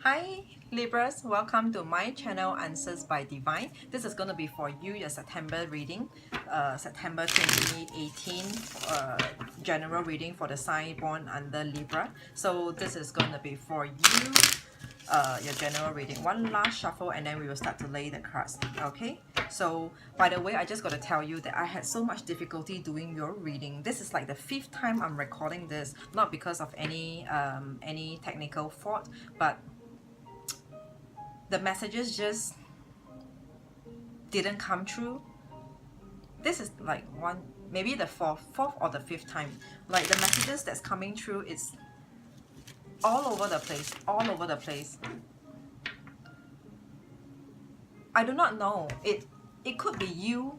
Hi Libras, welcome to my channel Answers by Divine. This is going to be for you, your September reading, September 2018 general reading for the sign born under Libra. So this is going to be for you, your general reading. One last shuffle and then we will start to lay the cards, okay? So by the way, I just got to tell you that I had so much difficulty doing your reading. This is like the 5th time I'm recording this, not because of any technical fault, but the messages just didn't come through. This is like maybe the fourth or the 5th time. Like the messages that's coming through is all over the place, all over the place. I do not know. It could be you.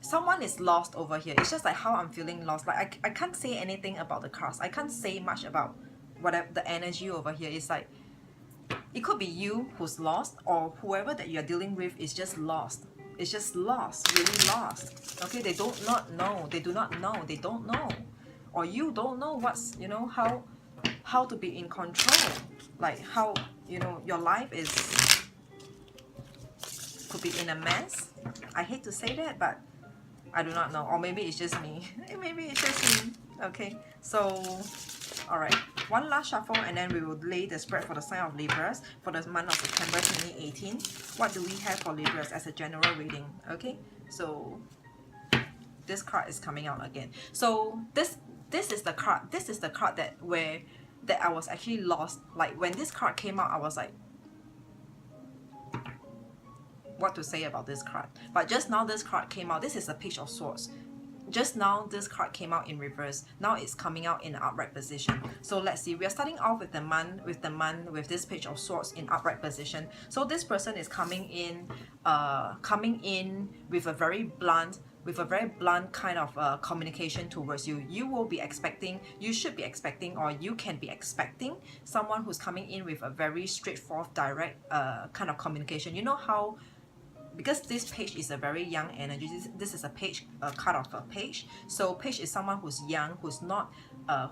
Someone is lost over here. It's just like how I'm feeling lost. Like I can't say anything about the cards. I can't say much about whatever the energy over here. It's like it could be you who's lost, or whoever that you're dealing with is just lost. It's just lost, really lost. Okay, they do not know. They do not know. They don't know. Or you don't know what's, how to be in control. Like how, your life could be in a mess. I hate to say that, but I do not know. Or maybe it's just me. Maybe it's just me. Okay, so alright, one last shuffle and then we will lay the spread for the sign of Libras for the month of September 2018. What do we have for Libras as a general reading? Okay, so this card is coming out again. So this is the card. This is the card that I was actually lost. Like when this card came out, I was like, what to say about this card? But just now this card came out. This is the Page of Swords. Just now this card came out in reverse. Now it's coming out in upright position. So let's see. We are starting off with the man with this Page of Swords in upright position. So this person is coming in with a very blunt kind of communication towards you. You should be expecting, or you can be expecting someone who's coming in with a very straightforward, direct kind of communication. You know how, because this page is a very young energy, this is a page, a card of a page. So page is someone who's young, who's not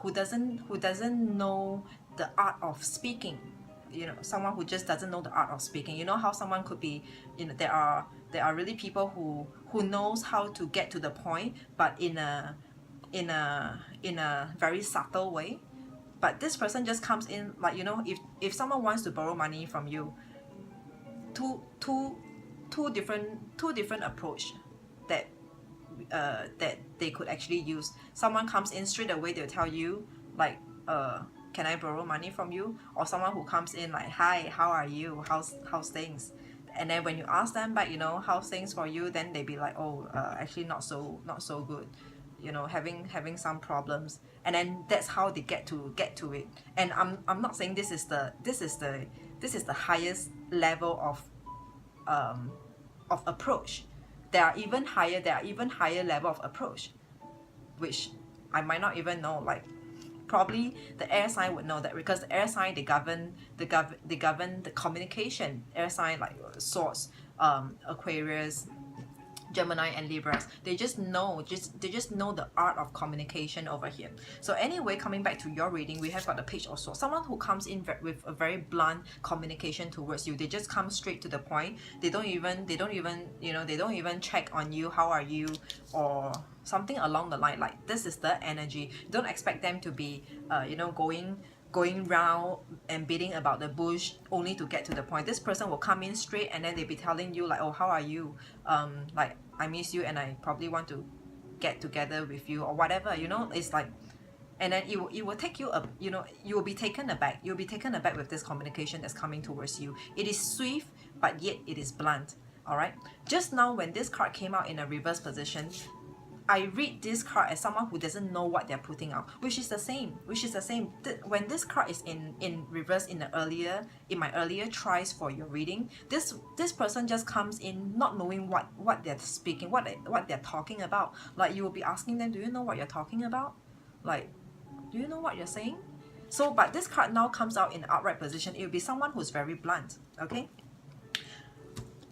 who doesn't know the art of speaking. Someone who just doesn't know the art of speaking. You know how someone could be, there are really people who knows how to get to the point, but in a very subtle way. But this person just comes in like, if someone wants to borrow money from you, two different approach that they could actually use. Someone comes in straight away, they'll tell you like, can I borrow money from you? Or someone who comes in like, hi, how are you, how's things? And then when you ask them back, how's things for you, then they be like, oh, actually not so good, having some problems. And then that's how they get to it. And I'm not saying this is the highest level of approach. There are even higher level of approach, which I might not even know. Like probably the air sign would know that, because the air sign, they govern the communication. Air sign like Swords, Aquarius, Gemini and Libras, they just know the art of communication over here. So anyway, coming back to your reading, we have got the Page of Swords. Someone who comes in with a very blunt communication towards you. They just come straight to the point. They don't even check on you, how are you, or something along the line. Like this is the energy. Don't expect them to be going round and beating about the bush only to get to the point. This person will come in straight and then they'll be telling you like, oh, how are you? Like I miss you and I probably want to get together with you, or whatever. It's like, and then it will take you up. You will be taken aback. You'll be taken aback with this communication that's coming towards you. It is swift, but yet it is blunt. All right. Just now when this card came out in a reverse position, I read this card as someone who doesn't know what they're putting out, which is the same. When this card is in reverse in my earlier tries for your reading, this person just comes in not knowing what they're speaking, what they're talking about. Like you will be asking them, do you know what you're talking about? Like, do you know what you're saying? So, but this card now comes out in upright position. It will be someone who's very blunt. Okay.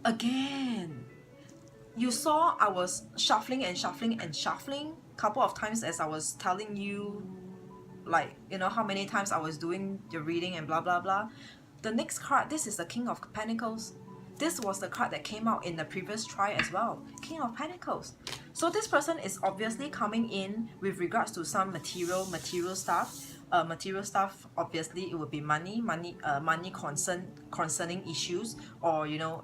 Again, you saw I was shuffling couple of times as I was telling you, like, how many times I was doing the reading and blah blah blah. the next card, this is the King of Pentacles. This was the card that came out in the previous try as well. King of Pentacles. So this person is obviously coming in with regards to some material stuff. Material stuff, obviously it would be money concerning issues, or you know,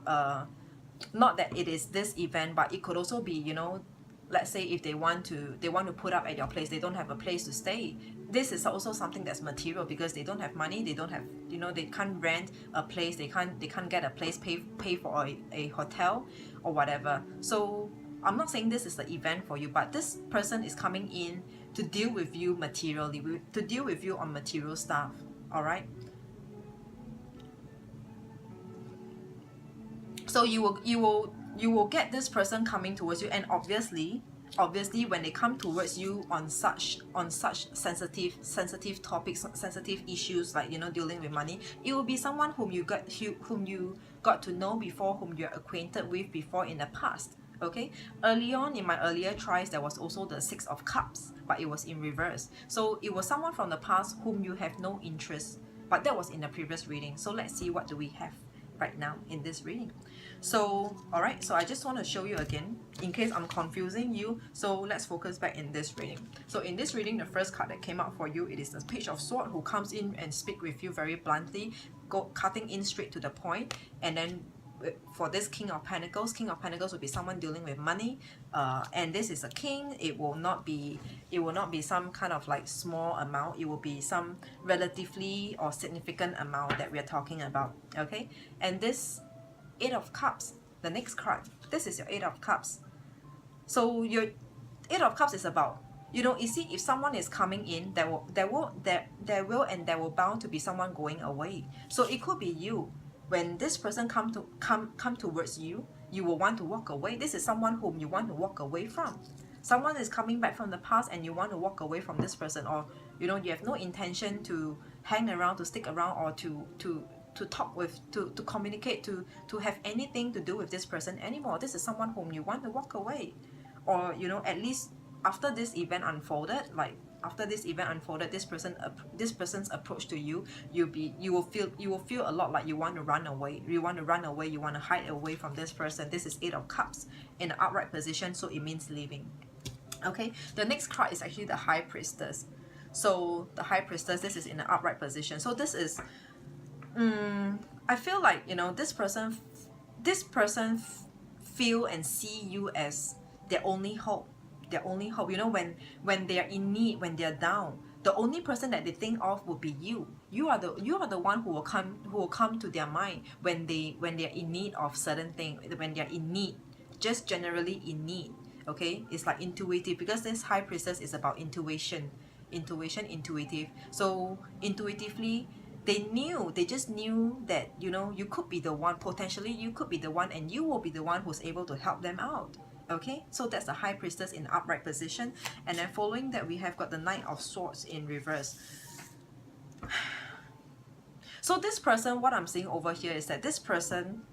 not that it is this event, but it could also be, you know, let's say if they want to put up at your place, they don't have a place to stay. This is also something that's material, because they don't have money, they don't have, you know, they can't rent a place, they can't get a place, pay for a hotel or whatever. So I'm not saying this is the event for you, but this person is coming in to deal with you materially, to deal with you on material stuff. All right, so you will get this person coming towards you, and obviously when they come towards you on such sensitive topics, sensitive issues, like, you know, dealing with money, it will be someone whom you got to know before, whom you're acquainted with before in the past. Okay, early on in my earlier tries, there was also the Six of Cups, but it was in reverse. So it was someone from the past whom you have no interest, but that was in the previous reading. So let's see, what do we have right now in this reading. So all right, so I just want to show you again in case I'm confusing you. So let's focus back in this reading. So in this reading, the first card that came out for you, it is the Page of Swords, who comes in and speak with you very bluntly, cutting in straight to the point. And then for this King of Pentacles will be someone dealing with money, and this is a king. It will not be some kind of like small amount. It will be some relatively or significant amount that we are talking about. Okay, and this Eight of Cups, the next card, this is your Eight of Cups. So your Eight of Cups is about, you know, you see, if someone is coming in, there will bound to be someone going away. So it could be you. When this person come towards you, you will want to walk away. This is someone whom you want to walk away from. Someone is coming back from the past and you want to walk away from this person, or you know, you have no intention to hang around, to stick around, or to talk with, to communicate, to have anything to do with this person anymore. This is someone whom you want to walk away. Or, you know, at least after this event unfolded, this person's approach to you, you will feel a lot like you want to run away. You want to hide away from this person. This is Eight of Cups in the upright position, so it means leaving. Okay, the next card is actually the High Priestess. So the High Priestess, this is in the upright position. So this is, I feel like, you know, this person feel and see you as their only hope. You know, when they are in need, when they are down, the only person that they think of would be you. You are the one who will come to their mind when they are in need of certain thing, when they are in need, just generally in need. Okay, it's like intuitive, because this High Priestess is about intuitive. So intuitively, they just knew that, you know, you could be the one, potentially you could be the one, and you will be the one who's able to help them out. Okay, so that's the High Priestess in upright position. And then following that, we have got the Knight of Swords in reverse. So this person, what I'm seeing over here is that this person,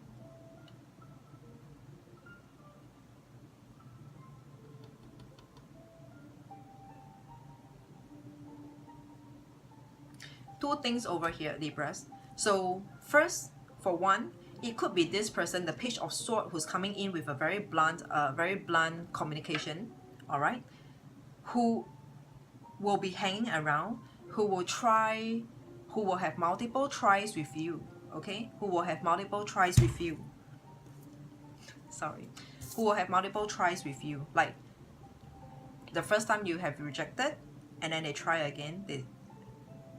two things over here, Libras. So first, for one, it could be this person, the Page of Swords, who's coming in with a very blunt communication, all right, who will be hanging around, who will have multiple tries with you, okay, who will have multiple tries with you, like the first time you have rejected, and then they try again,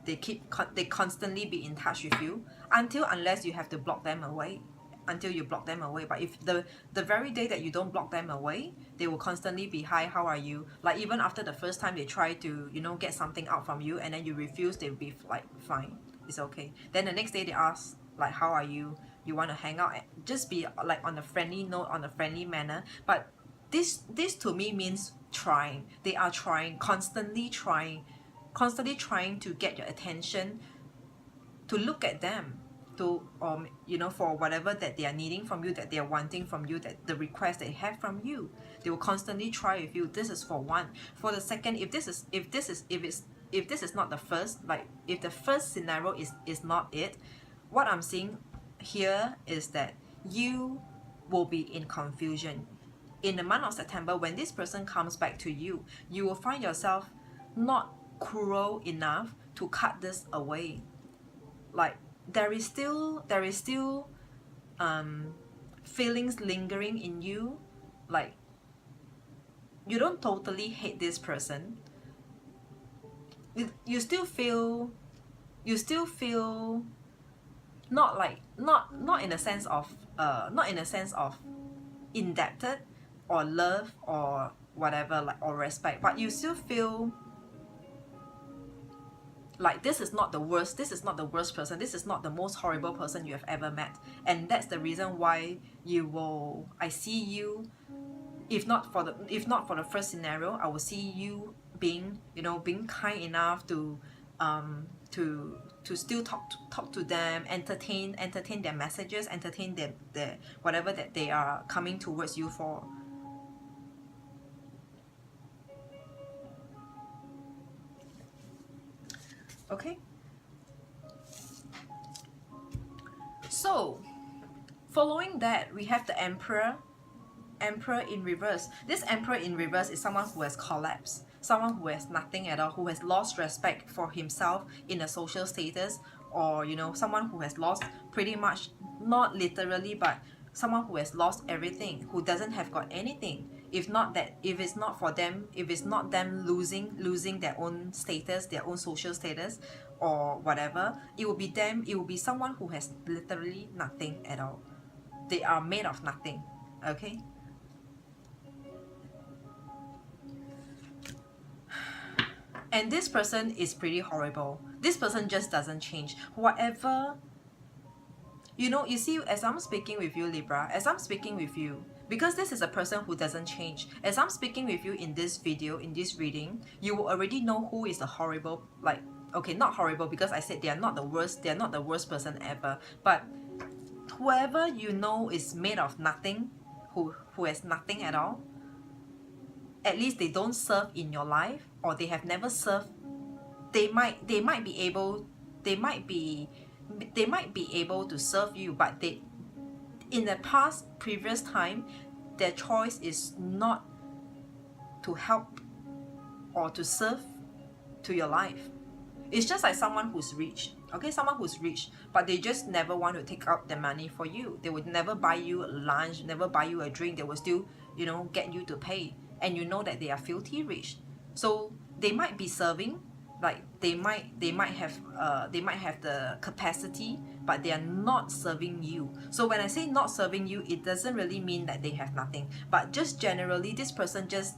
they constantly be in touch with you unless you have to block them away, but if the very day that you don't block them away, they will constantly be, hi, how are you, like even after the first time they try to, you know, get something out from you, and then you refuse, they'll be like, fine, it's okay. Then the next day they ask, like, how are you want to hang out, just be like on a friendly note, on a friendly manner. But this to me means trying. They are constantly trying to get your attention, to look at them, to you know, for whatever that they are needing from you, that they are wanting from you, that the request they have from you, they will constantly try with you. This is for one. For the second, if this is not the first, like if the first scenario is not it, what I'm seeing here is that you will be in confusion. In the month of September, when this person comes back to you, you will find yourself not cruel enough to cut this away. Like there is still feelings lingering in you. Like you don't totally hate this person. You still feel not like not in a sense of indebted or love or whatever, like, or respect, but you still feel like this is not the worst person, this is not the most horrible person you have ever met. And that's the reason why I see you, if not for the first scenario, I will see you being kind enough to still talk to them, entertain their messages, entertain their whatever that they are coming towards you for. Okay, so following that, we have the Emperor in reverse. This Emperor in reverse is someone who has collapsed, someone who has nothing at all, who has lost respect for himself in a social status, or someone who has lost pretty much, not literally, but someone who has lost everything, who doesn't have got anything. If it's not them losing their own status, their own social status or whatever, it will be someone who has literally nothing at all. They are made of nothing. Okay, and this person is pretty horrible. This person just doesn't change. Whatever, you see, as I'm speaking with you, Libra, as I'm speaking with you, because this is a person who doesn't change, as I'm speaking with you in this video, in this reading, you will already know who is the horrible, like, okay, not horrible, because I said they are not the worst person ever, but whoever you know is made of nothing, who has nothing at all, at least they don't serve in your life, or they have never served. They might be able to serve you, but in the previous time, their choice is not to help or to serve to your life. It's just like someone who's rich, okay, but they just never want to take out the money for you. They would never buy you lunch, never buy you a drink. They will still, get you to pay, and you know that they are filthy rich. So they might be serving, like they might have the capacity, but they are not serving you. So when I say not serving you, it doesn't really mean that they have nothing, but just generally, this person just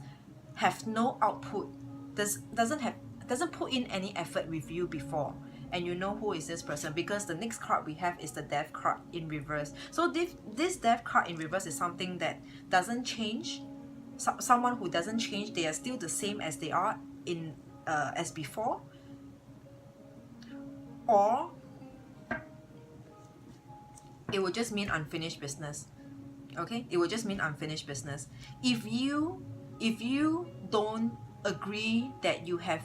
have no output, doesn't put in any effort with you before. And you know who is this person, because the next card we have is the Death card in reverse. So this Death card in reverse is something that doesn't change. Someone who doesn't change. They are still the same as they are in as before, or it will just mean unfinished business. Okay, it will just mean unfinished business. If you don't agree that you have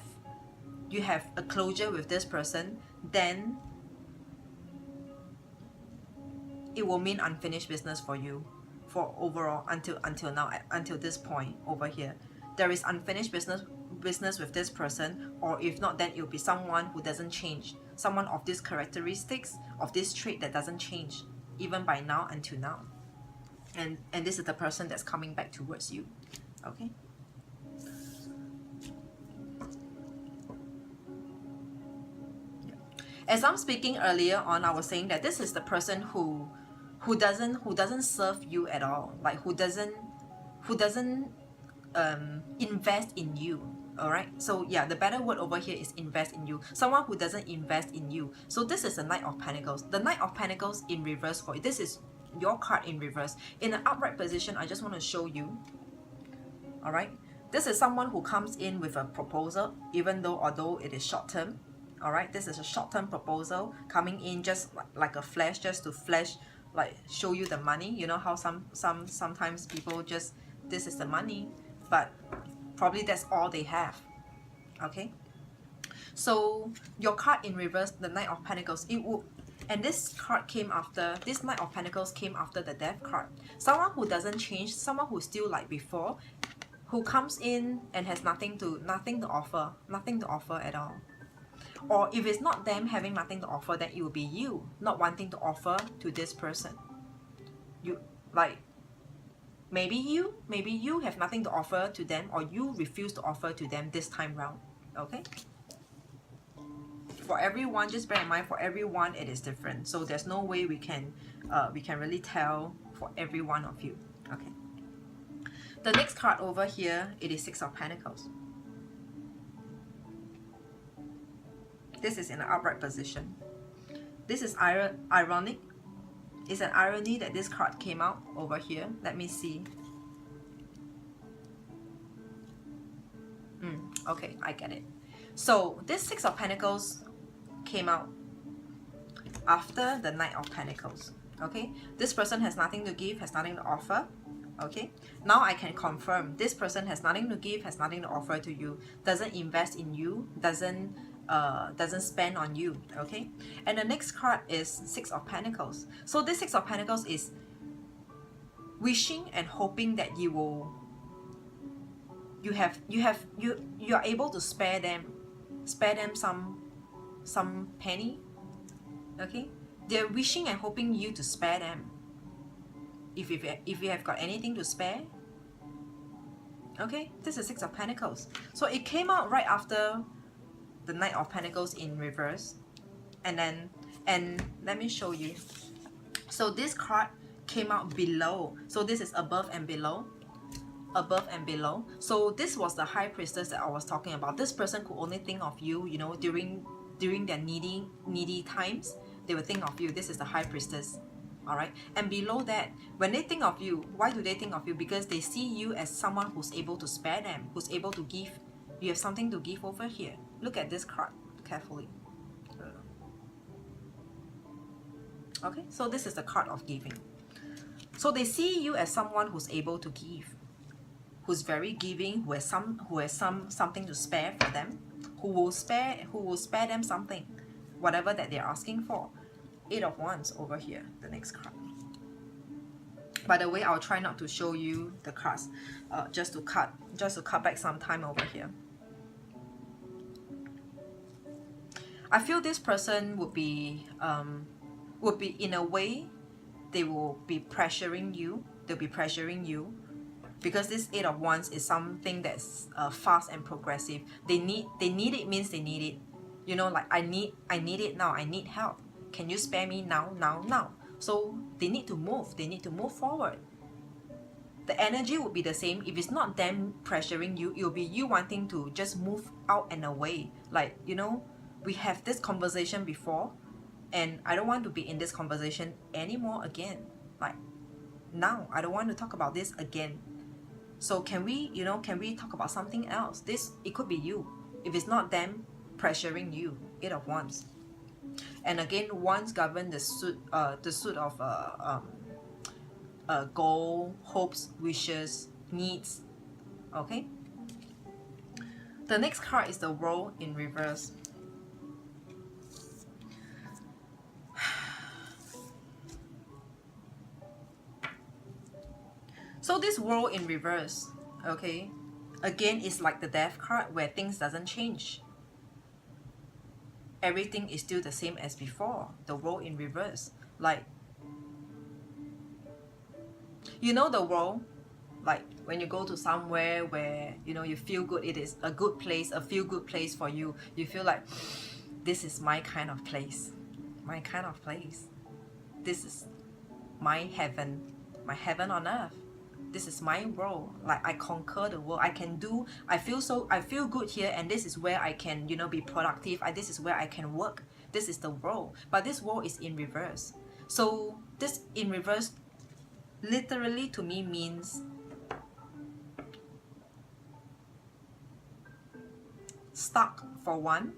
a closure with this person, then it will mean unfinished business for you, for overall, until now, until this point over here. There is unfinished business with this person, or if not, then it will be someone who doesn't change, someone of these characteristics, of this trait that doesn't change even by now until now. And this is the person that's coming back towards you. Okay, as I'm speaking earlier on, I was saying that this is the person who doesn't serve you at all, like who doesn't invest in you. All right, so yeah, the better word over here is invest in you. Someone who doesn't invest in you. So this is the Knight of Pentacles. The Knight of Pentacles in reverse for you. This is your card in reverse. In an upright position, I just want to show you. All right, this is someone who comes in with a proposal, although it is short term. All right, this is a short-term proposal coming in, just like a flash, just to flash, like show you the money. You know how sometimes people just, this is the money, but probably that's all they have. Okay, so your card in reverse, the Knight of Pentacles, And this card came after, this Knight of Pentacles came after the Death card. Someone who doesn't change, someone who's still like before, who comes in and has nothing to offer at all. Or if it's not them having nothing to offer, then it will be you not wanting to offer to this person. You, like, maybe you have nothing to offer to them, or you refuse to offer to them this time round. Okay, for everyone, just bear in mind, for everyone it is different, so there's no way we can really tell for every one of you. Okay, the next card over here, it is Six of Pentacles. This is in an upright position. This is ironic. It's an irony that this card came out over here. Let me see. Okay, I get it. So this Six of Pentacles came out after the Knight of Pentacles. Okay, this person has nothing to give, has nothing to offer. Okay, now I can confirm this person has nothing to give, has nothing to offer to you, doesn't invest in you, doesn't spend on you. Okay, and the next card is Six of Pentacles. So this Six of Pentacles is wishing and hoping that you are able to spare them some penny. Okay, they're wishing and hoping you to spare them if you have got anything to spare. Okay, this is Six of Pentacles. So it came out right after the Knight of Pentacles in reverse, and let me show you. So this card came out below, so this is above and below, above and below. So this was the High Priestess that I was talking about. This person could only think of you, you know, during their needy times, they will think of you. This is the High Priestess. All right, and below that, when they think of you, why do they think of you? Because they see you as someone who's able to spare them, who's able to give. You have something to give over here. Look at this card carefully. Okay, so this is the card of giving. So they see you as someone who's able to give, who's very giving, who has something to spare for them, who will spare them something, whatever that they're asking for. Eight of Wands over here, the next card. By the way, I'll try not to show you the cards, just to cut back some time over here. I feel this person would be in a way, they will be pressuring you. They'll be pressuring you because this Eight of Wands is something that's fast and progressive. They need it means they need it. You know, like I need it now. I need help. Can you spare me now? So they need to move. They need to move forward. The energy would be the same. If it's not them pressuring you, it'll be you wanting to just move out and away. Like, you know, we have this conversation before, and I don't want to be in this conversation anymore again. Like, now I don't want to talk about this again. So can we talk about something else? It could be you. If it's not them pressuring you. Eight of Wands. And again, Wands govern the suit of goal, hopes, wishes, needs. Okay. The next card is the World in reverse. So this World in reverse, okay, again, is like the Death card where things doesn't change. Everything is still the same as before. The World in reverse. Like, you know, the world, like when you go to somewhere where, you know, you feel good, it is a good place, a feel good place for you. You feel like, this is my kind of place. My kind of place. This is my heaven on earth. This is my world. Like, I conquer the world. I feel good here, and this is where I can, you know, be productive. This is where I can work. This is the world. But this world is in reverse. So this in reverse literally to me means stuck for one.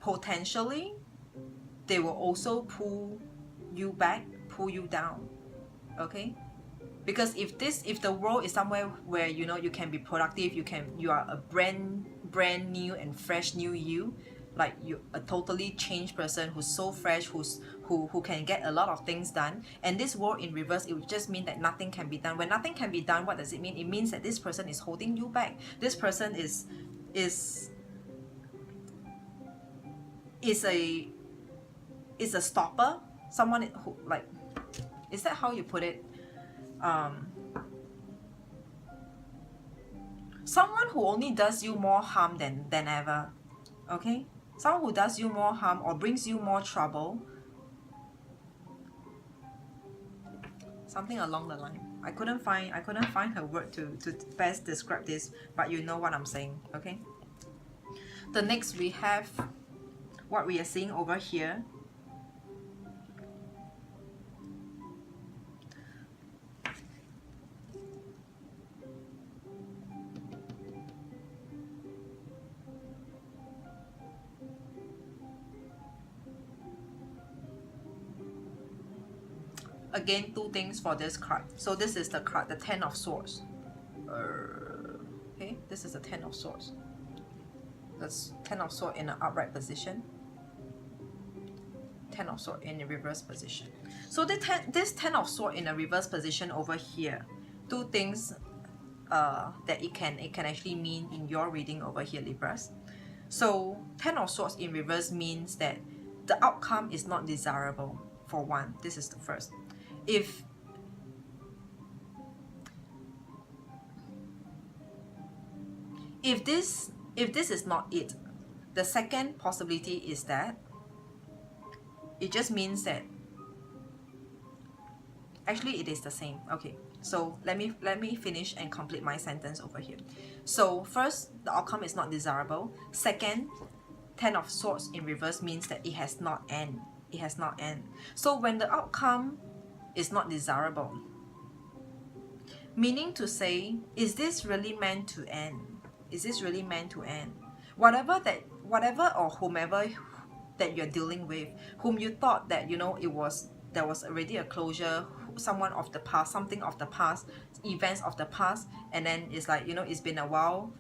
Potentially, they will also pull you back, pull you down. Okay, because if the world is somewhere where, you know, you can be productive, you are a brand brand new and fresh new you, like you a totally changed person who's so fresh, who can get a lot of things done. And this world in reverse, it would just mean that nothing can be done. When nothing can be done, what does it mean? It means that this person is holding you back. This person is a stopper. Someone who, like, is that how you put it? Someone who only does you more harm than ever. Okay, someone who does you more harm or brings you more trouble, something along the line. I couldn't find a word to best describe this, but you know what I'm saying. Okay, the next we have what we are seeing over here. Again, two things for this card. So this is the card, the Ten of Swords. Okay, this is the Ten of Swords. That's Ten of Swords in an upright position. Ten of Swords in a reverse position. So this Ten of Swords in a reverse position over here, two things that it can actually mean in your reading over here, Libras. So Ten of Swords in reverse means that the outcome is not desirable. For one, this is the first. If this is not it, the second possibility is that it just means that actually it is the same. Okay, so let me finish and complete my sentence over here. So first, the outcome is not desirable. Second, Ten of Swords in reverse means that it has not end. It has not end. So when the outcome is not desirable, meaning to say, is this really meant to end? Is this really meant to end? Whatever or whomever that you're dealing with, whom you thought that, you know, there was already a closure, someone of the past, something of the past, events of the past, and then it's like, you know, it's been a while.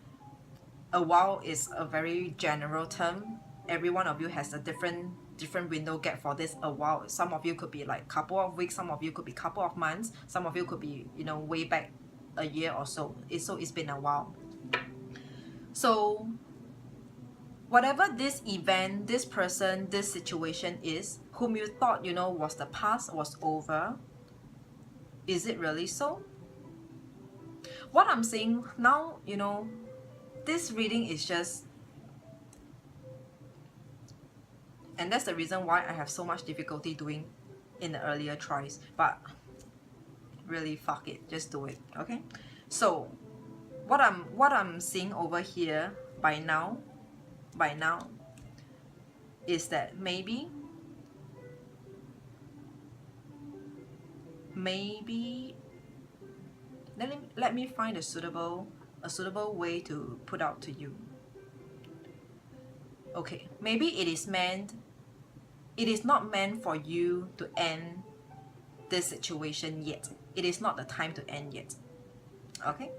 A while is a very general term. Every one of you has a different window gap for this a while. Some of you could be like couple of weeks, some of you could be couple of months, some of you could be, you know, way back a year or so. It's been a while. So whatever this event, this person, this situation is, whom you thought, you know, was the past, was over, is it really so? What I'm saying now, you know, this reading is just, and that's the reason why I have so much difficulty doing in the earlier tries, but really, fuck it, just do it. Okay, so what I'm seeing over here by now is that maybe let me find a suitable way to put out to you. Okay, maybe it is not meant for you to end this situation yet. It is not the time to end yet. Okay,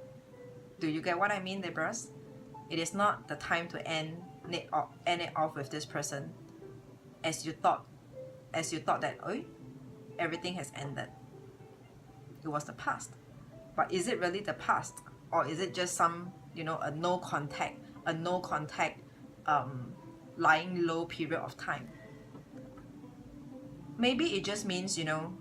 do you get what I mean, Libras? It is not the time to end it off with this person as you thought that, oh, everything has ended. It was the past. But is it really the past, or is it just some, you know, a no contact lying low period of time? Maybe it just means, you know,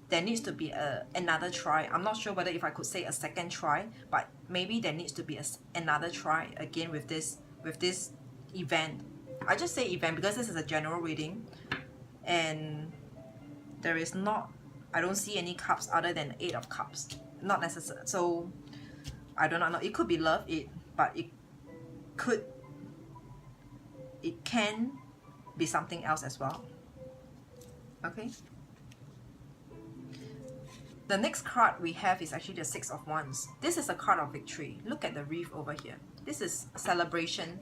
there needs to be another try. I'm not sure whether if I could say a second try, but maybe there needs to be another try again with this event. I just say event because this is a general reading, and there is not, I don't see any cups other than the Eight of Cups. Not necessary. So I do not know. It could be love, but it can be something else as well. Okay. The next card we have is actually the Six of Wands. This is a card of victory. Look at the wreath over here. This is celebration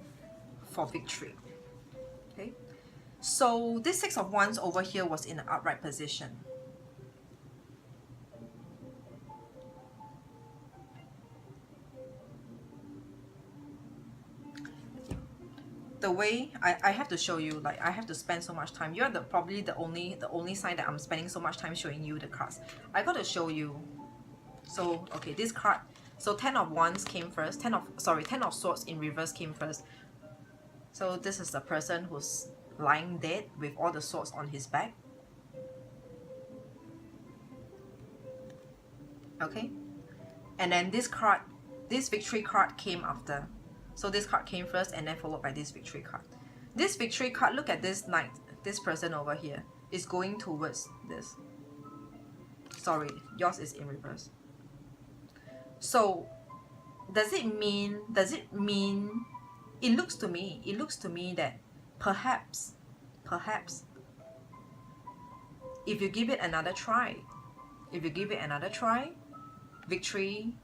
for victory. Okay. So this Six of Wands over here was in an upright position. the way I have to show you, like I have to spend so much time. You're probably the only sign that I'm spending so much time showing you the cards. I got to show you. So okay, this card, so 10 of Wands came first, 10 of Swords in reverse came first. So this is the person who's lying dead with all the swords on his back. Okay, and then this card, this Victory card came after. So this card came first and then followed by this Victory card. This Victory card, look at this Knight, this person over here is going towards this. Sorry, yours is in reverse. So does it mean, it looks to me that perhaps if you give it another try, victory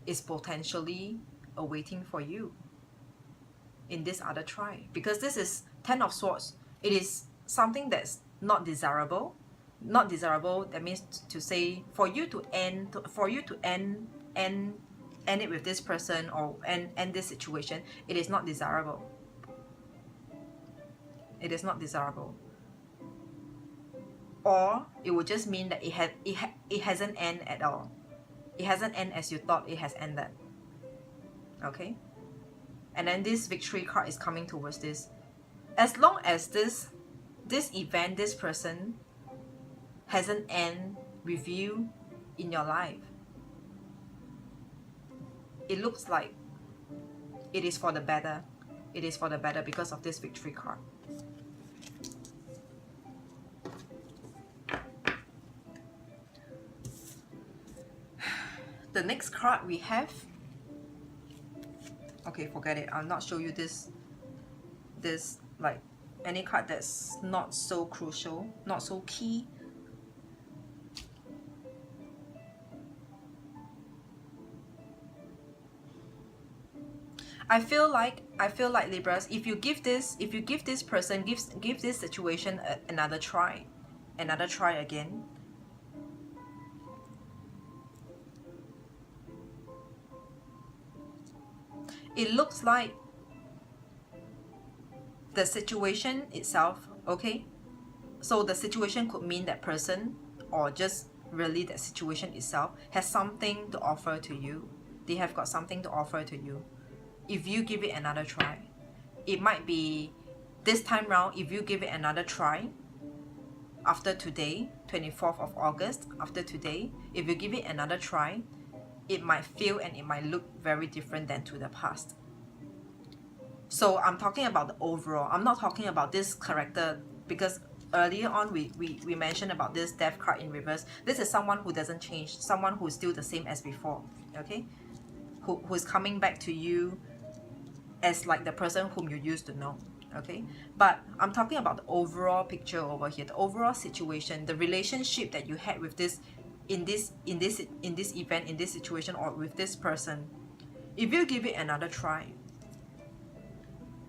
is potentially awaiting for you in this other try, because this is 10 of Swords. It is something that's not desirable. That means to say for you to end it with this person, or end this situation. It is not desirable. It is not desirable. Or it would just mean that it hasn't ended at all. It hasn't ended as you thought it has ended. Okay? And then this Victory card is coming towards this. As long as this event, this person hasn't ended with you in your life, it looks like it is for the better. It is for the better because of this Victory card. The next card we have, okay, forget it. I'll not show you this like any card that's not so crucial, not so key. I feel like Libras, if you give this person, give this situation another try again. It looks like the situation itself, okay? So the situation could mean that person, or just really that situation itself, has something to offer to you. They have got something to offer to you. If you give it another try, it might be this time round. If you give it another try after today, 24th of August, after today, if you give it another try, it might feel and it might look very different than to the past. So I'm talking about the overall. I'm not talking about this character, because earlier on we mentioned about this Death card in reverse. This is someone who doesn't change, someone who's still the same as before, okay? Who's coming back to you as like the person whom you used to know, okay? But I'm talking about the overall picture over here, the overall situation, the relationship that you had with this in this event, in this situation, or with this person. If you give it another try,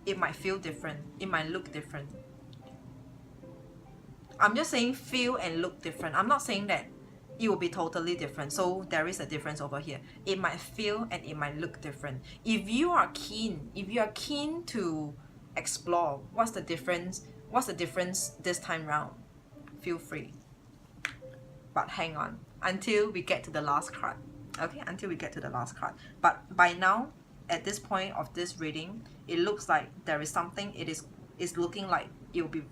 it might feel different, it might look different. I'm just saying feel and look different. I'm not saying that it will be totally different. So there is a difference over here. It might feel and it might look different. If you are keen to explore what's the difference this time round, feel free. But hang on until we get to the last card. Okay, until we get to the last card. But by now, at this point of this reading, it looks like there is something. It is looking like it will be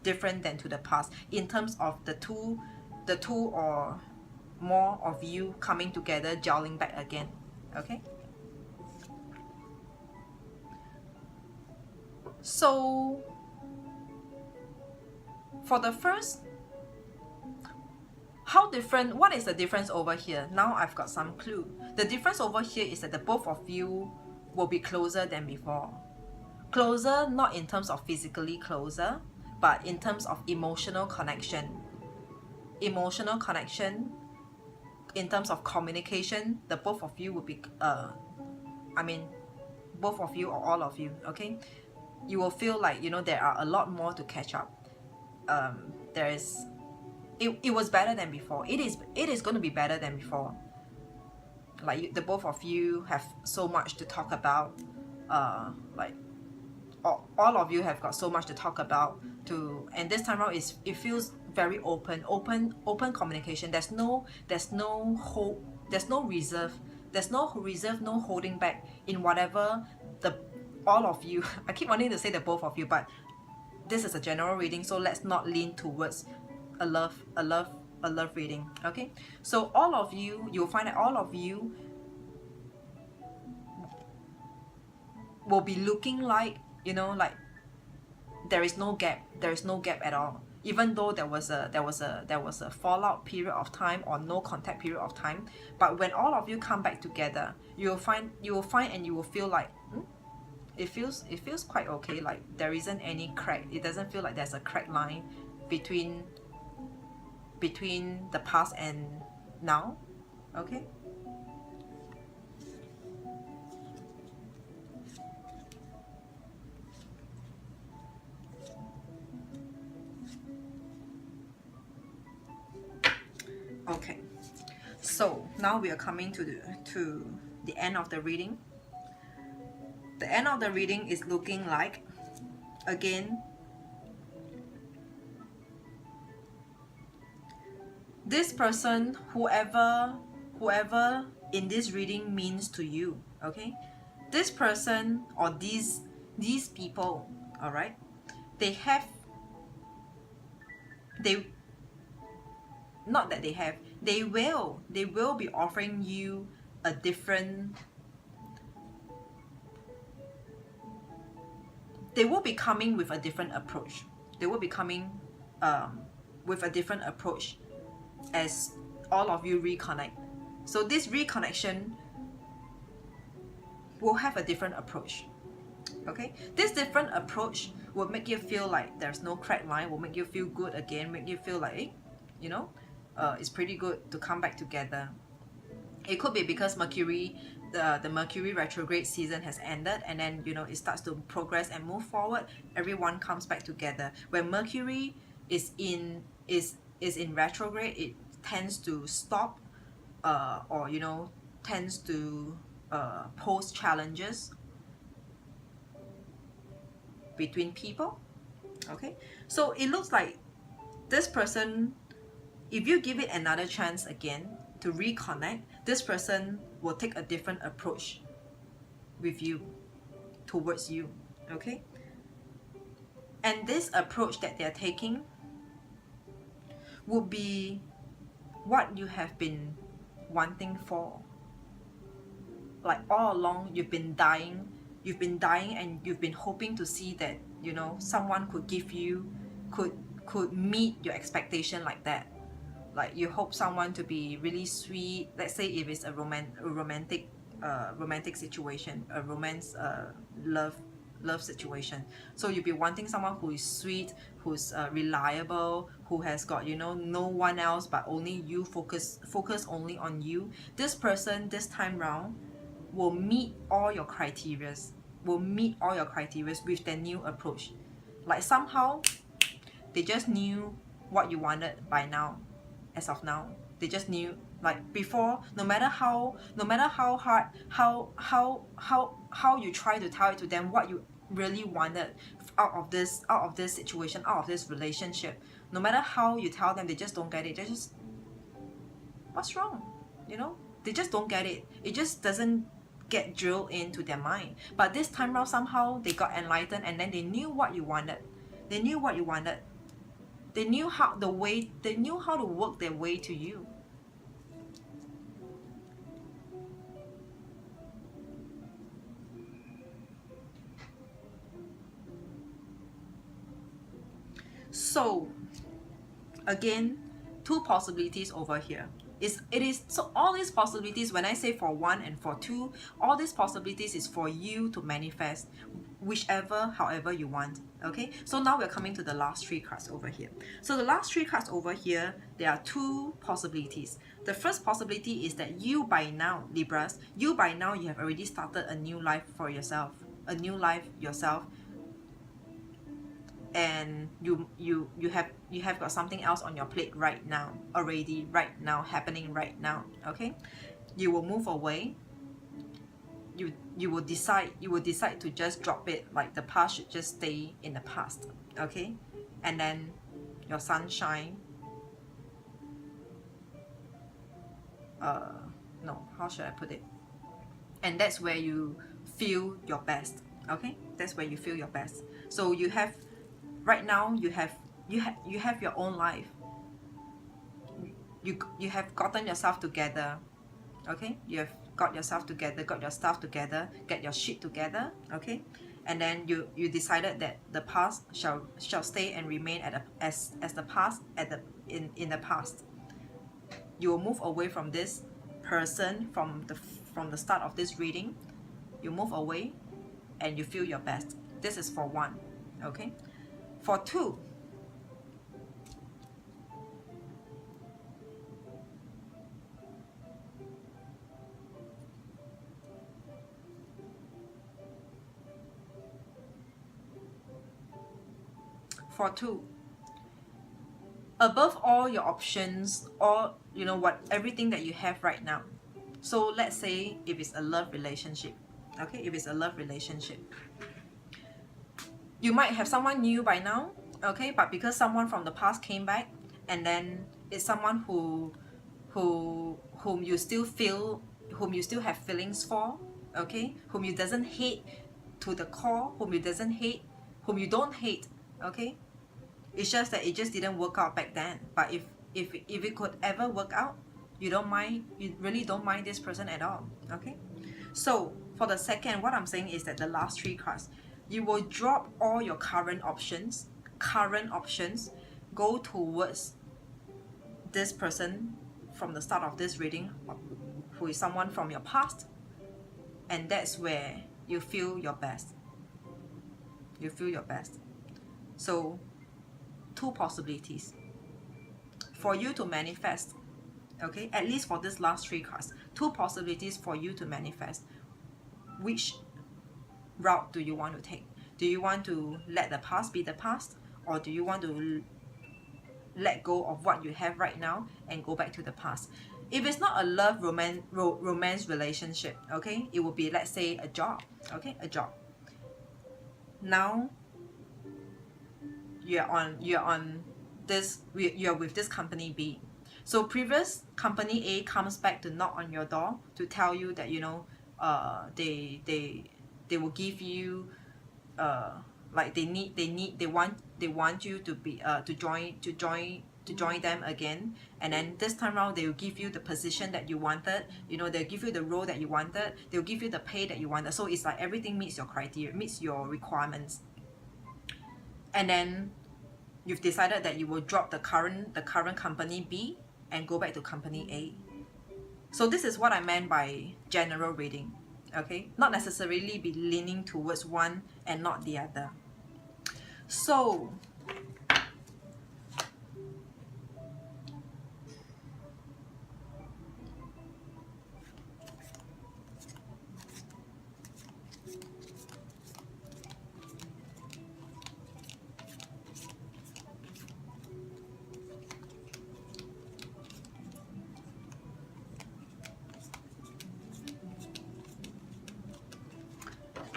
different than to the past, in terms of the two or more of you coming together, gelling back again. Okay, so for the first, what is the difference over here? Now I've got some clue. The difference over here is that the both of you will be closer than before. Closer, not in terms of physically closer, but in terms of emotional connection. Emotional connection, in terms of communication, the both of you will be, both of you or all of you, okay? You will feel like, you know, there are a lot more to catch up. It was better than before. It is going to be better than before. Like the both of you have so much to talk about, like all of you have got so much to talk about, and this time around it feels very open communication. There's no hold, there's no reserve, no holding back in whatever the all of you I keep wanting to say the both of you, but this is a general reading, so let's not lean towards a love reading. Okay, so all of you, you'll find that all of you will be looking like, you know, like there is no gap at all, even though there was a fallout period of time or no contact period of time. But when all of you come back together, you will find and you will feel like it feels quite okay. Like there isn't any crack. It doesn't feel like there's a crack line between the past and now. Okay, okay, so now we are coming to the end of the reading. The end of the reading is looking like, again, this person, whoever in this reading means to you, okay, this person or these people, all right, they will be offering you a different, they will be coming with a different approach. They will be coming with a different approach as all of you reconnect. So this reconnection will have a different approach. Okay, this different approach will make you feel like there's no crack line, will make you feel good again, make you feel like, you know, it's pretty good to come back together. It could be because Mercury, the Mercury retrograde season has ended, and then, you know, it starts to progress and move forward. Everyone comes back together. When Mercury is in retrograde, it tends to stop, or, you know, tends to pose challenges between people. Okay, so it looks like this person, if you give it another chance again to reconnect, this person will take a different approach with you, towards you. Okay, and this approach that they're taking will be what you have been wanting for. Like all along, you've been dying and you've been hoping to see that, you know, someone could give you, could meet your expectation like that. Like you hope someone to be really sweet. Let's say if it's a romantic situation, a romance, love situation. So you'll be wanting someone who is sweet, who's reliable, who has got, you know, no one else but only you, focus only on you. This person this time round will meet all your criterias, with their new approach. Like somehow they just knew what you wanted by now. As of now, they just knew, like before, no matter how hard, how you try to tell it to them what you really wanted out of this situation, out of this relationship, no matter how you tell them, they just don't get it. They just, what's wrong, you know, they just don't get it. It just doesn't get drilled into their mind. But this time around, somehow they got enlightened, and then they knew what you wanted. They knew how to work their way to you. So again, two possibilities over here. So all these possibilities, when I say for 1 and for 2, all these possibilities is for you to manifest however you want. Okay, so now we're coming to the last 3 cards over here. So the last 3 cards over here, there are 2 possibilities. The first possibility is that you by now, Libras, you have already started a new life for yourself, and you have got something else on your plate right now, happening right now. Okay, you will move away. you will decide to just drop it, like the past should just stay in the past. Okay, and then your sunshine, no, how should I put it, and that's where you feel your best. Okay, that's where you feel your best. So you have, right now you have your own life. You have gotten yourself together. Okay, you have got yourself together, got your stuff together, get your shit together. Okay, and then you decided that the past shall stay and remain as the past, in the past. You will move away from this person from the start of this reading. You move away and you feel your best. This is for 1. Okay, for 2, above all your options, or everything that you have right now. So let's say if it's a love relationship. Okay, if it's a love relationship, you might have someone new by now. Okay, but because someone from the past came back, and then it's someone whom you still have feelings for. Okay, whom you doesn't hate to the core, whom you don't hate. Okay, it's just that it just didn't work out back then. But if it could ever work out, you really don't mind this person at all. Okay, so for the second, what I'm saying is that the last 3 cards, you will drop all your current options, go towards this person from the start of this reading, who is someone from your past, and that's where you feel your best. So 2 possibilities for you to manifest. Okay, at least for this last 3 cards, 2 possibilities for you to manifest. Which route do you want to take? Do you want to let the past be the past, or do you want to let go of what you have right now and go back to the past? If it's not a love romance relationship, okay, it will be, let's say, a job. Okay, a job. Now you're with this company B. So previous company A comes back to knock on your door to tell you that they will give you like they want you to be to join them again, and then this time around they will give you the position that you wanted. They'll give you the role that you wanted, they'll give you the pay that you wanted. So it's like everything meets your criteria, meets your requirements, and then you've decided that you will drop the current company B and go back to company A. So this is what I meant by general reading. Okay, not necessarily be leaning towards one and not the other. So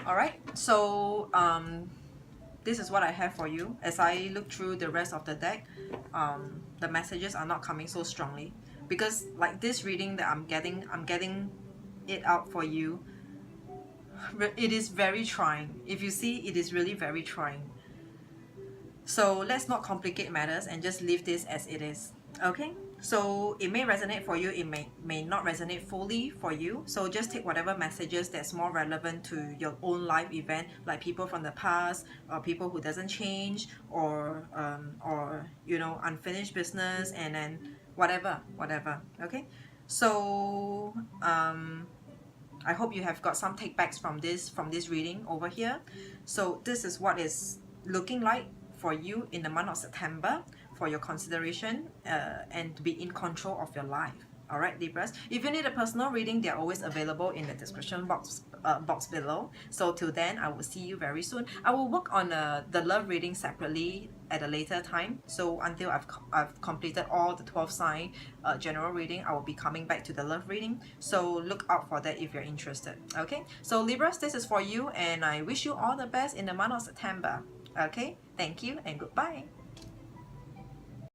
alright, so this is what I have for you. As I look through the rest of the deck, the messages are not coming so strongly, because like this reading that I'm getting it out for you, it is very trying. If you see, it is really very trying. So let's not complicate matters and just leave this as it is. Okay, so it may resonate for you, it may not resonate fully for you. So just take whatever messages that's more relevant to your own life event, like people from the past, or people who doesn't change, or unfinished business, and then whatever. Okay, so I hope you have got some takebacks from this reading over here. So this is what is looking like for you in the month of September, for your consideration and to be in control of your life. Alright, Libras. If you need a personal reading, they're always available in the description box below. So till then, I will see you very soon. I will work on the love reading separately at a later time. So until I've completed all the 12 sign general reading, I will be coming back to the love reading. So look out for that if you're interested. Okay. So Libras, this is for you, and I wish you all the best in the month of September. Okay. Thank you and goodbye.